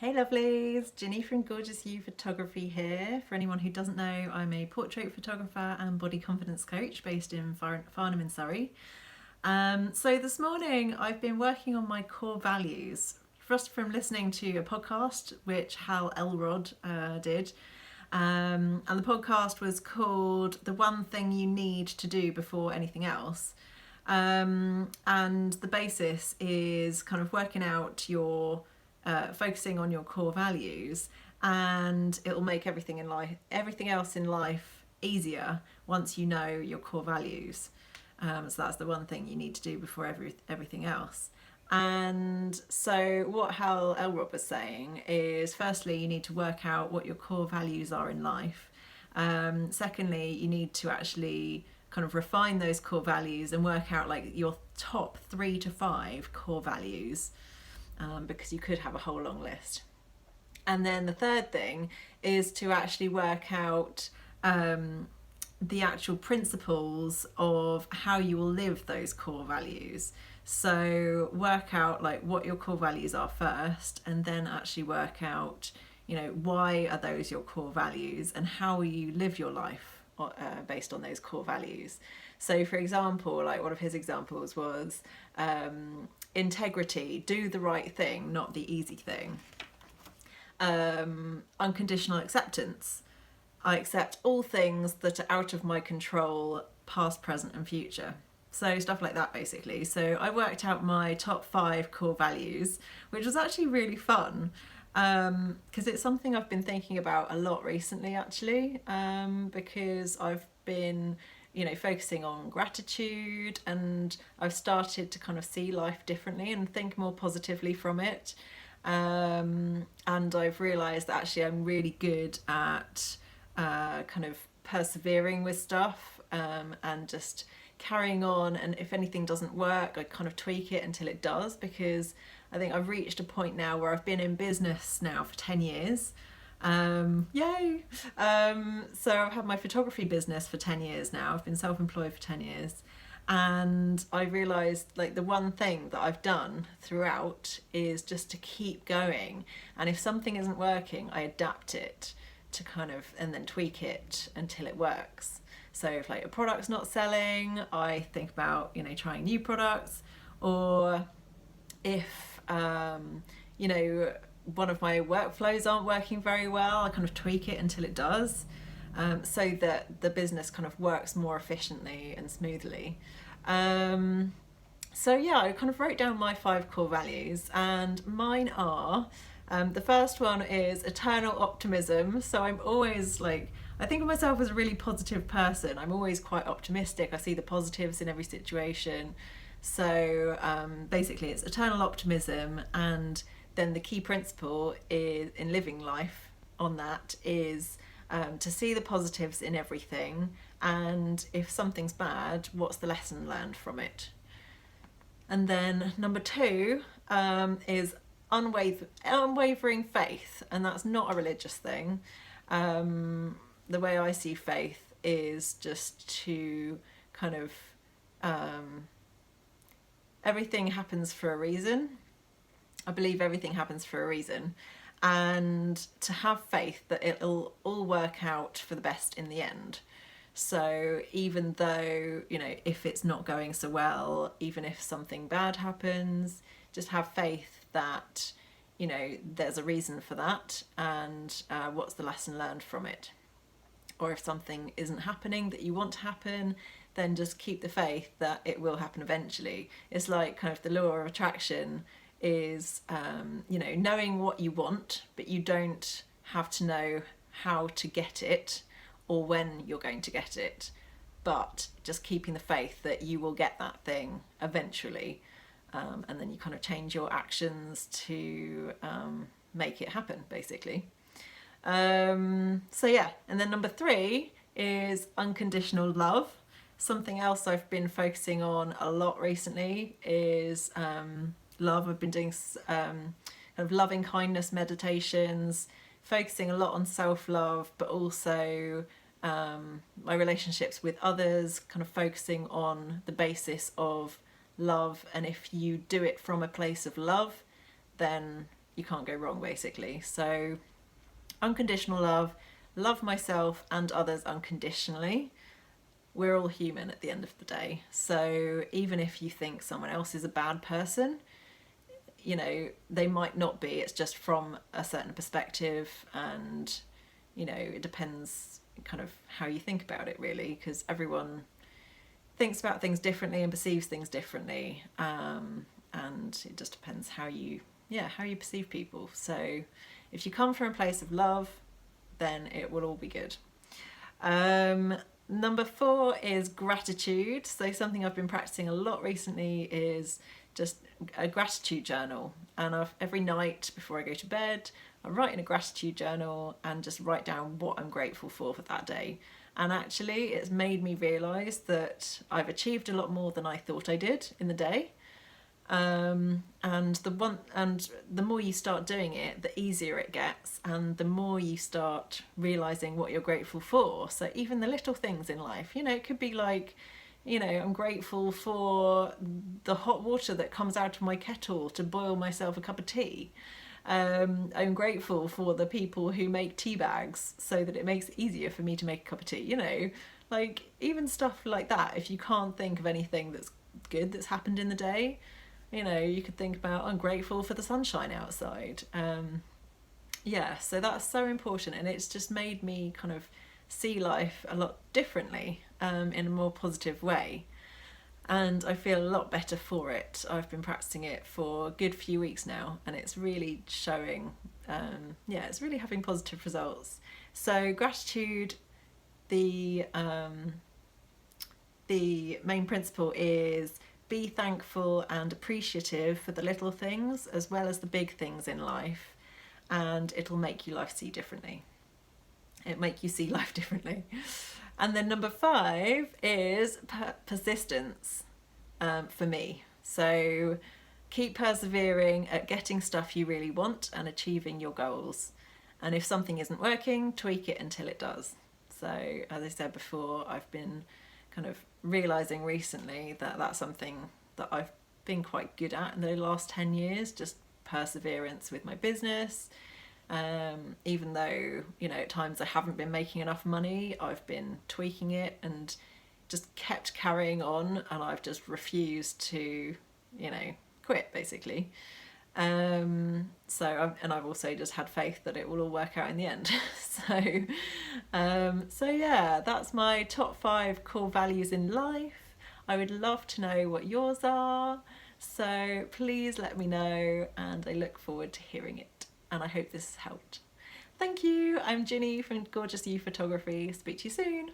Hey lovelies, Ginny from Gorgeous You Photography here. For anyone who doesn't know, I'm a portrait photographer and body confidence coach based in Farnham in Surrey. So this morning I've been working on my core values, just from listening to a podcast which Hal Elrod did. And the podcast was called The One Thing You Need to Do Before Anything Else. And the basis is kind of working out your focusing on your core values, and it will make everything else in life easier once you know your core values. So that's the one thing you need to do before everything else. And so what Hal Elrod was saying is, firstly, you need to work out what your core values are in life. Secondly, you need to actually kind of refine those core values and work out like your top 3 to 5 core values, because you could have a whole long list. And then the third thing is to actually work out the actual principles of how you will live those core values. So work out like what your core values are first, and then actually work out, why are those your core values and how will you live your life based on those core values. So for example, like one of his examples was integrity, do the right thing, not the easy thing. Unconditional acceptance, I accept all things that are out of my control, past, present and future. So stuff like that basically. So I worked out my top 5 core values, which was actually really fun, because it's something I've been thinking about a lot recently actually, because I've been focusing on gratitude, and I've started to kind of see life differently and think more positively from it. And I've realised that actually I'm really good at kind of persevering with stuff, and just carrying on, and if anything doesn't work I kind of tweak it until it does, because I think I've reached a point now where I've been in business now for 10 years. Yay! So I've had my photography business for 10 years now. I've been self-employed for 10 years. And I realised like the one thing that I've done throughout is just to keep going. And if something isn't working, I adapt it to and then tweak it until it works. So if like a product's not selling, I think about, trying new products, or if, one of my workflows aren't working very well, I kind of tweak it until it does, so that the business kind of works more efficiently and smoothly. So yeah, I kind of wrote down my 5 core values, and mine are, the first one is eternal optimism. So I'm always like, I think of myself as a really positive person. I'm always quite optimistic. I see the positives in every situation. So basically it's eternal optimism, and then the key principle is in living life on that is to see the positives in everything, and if something's bad, what's the lesson learned from it. And then number 2 is unwavering faith, and that's not a religious thing. The way I see faith is just to kind of everything happens for a reason. I believe everything happens for a reason, and to have faith that it'll all work out for the best in the end. So even though, if it's not going so well, even if something bad happens, just have faith that, there's a reason for that, and what's the lesson learned from it. Or if something isn't happening that you want to happen, then just keep the faith that it will happen eventually. It's like kind of the law of attraction is, knowing what you want, but you don't have to know how to get it or when you're going to get it, but just keeping the faith that you will get that thing eventually, and then you kind of change your actions to make it happen basically. So yeah, and then number 3 is unconditional love. Something else I've been focusing on a lot recently is love. I've been doing kind of loving kindness meditations, focusing a lot on self-love, but also my relationships with others, kind of focusing on the basis of love. And if you do it from a place of love, then you can't go wrong, basically. So unconditional love, love myself and others unconditionally. We're all human at the end of the day. So even if you think someone else is a bad person, you know, they might not be. It's just from a certain perspective, and, you know, it depends kind of how you think about it, really, because everyone thinks about things differently and perceives things differently, and it just depends how you perceive people. So if you come from a place of love, then it will all be good. Number 4 is gratitude. So something I've been practicing a lot recently is just a gratitude journal, and every night before I go to bed I write in a gratitude journal and just write down what I'm grateful for that day. And actually it's made me realise that I've achieved a lot more than I thought I did in the day. And the more you start doing it, the easier it gets, and the more you start realising what you're grateful for. So even the little things in life, you know, it could be like, you know, I'm grateful for the hot water that comes out of my kettle to boil myself a cup of tea. I'm grateful for the people who make tea bags so that it makes it easier for me to make a cup of tea, you know, like even stuff like that. If you can't think of anything that's good that's happened in the day, you know, you could think about, I'm grateful for the sunshine outside. So that's so important, and it's just made me kind of see life a lot differently, in a more positive way. And I feel a lot better for it. I've been practicing it for a good few weeks now, and it's really showing, it's really having positive results. So gratitude, the main principle is be thankful and appreciative for the little things as well as the big things in life, and it'll make you see life differently. And then number 5 is persistence, for me. So keep persevering at getting stuff you really want and achieving your goals. And if something isn't working, tweak it until it does. So as I said before, I've been kind of realising recently that that's something that I've been quite good at in the last 10 years, just perseverance with my business. Even though, you know, at times I haven't been making enough money, I've been tweaking it and just kept carrying on, and I've just refused to, you know, quit, basically. I've also just had faith that it will all work out in the end. So yeah, that's my top 5 core values in life. I would love to know what yours are, so please let me know, and I look forward to hearing it, and I hope this has helped. Thank you. I'm Ginny from Gorgeous You Photography. Speak to you soon.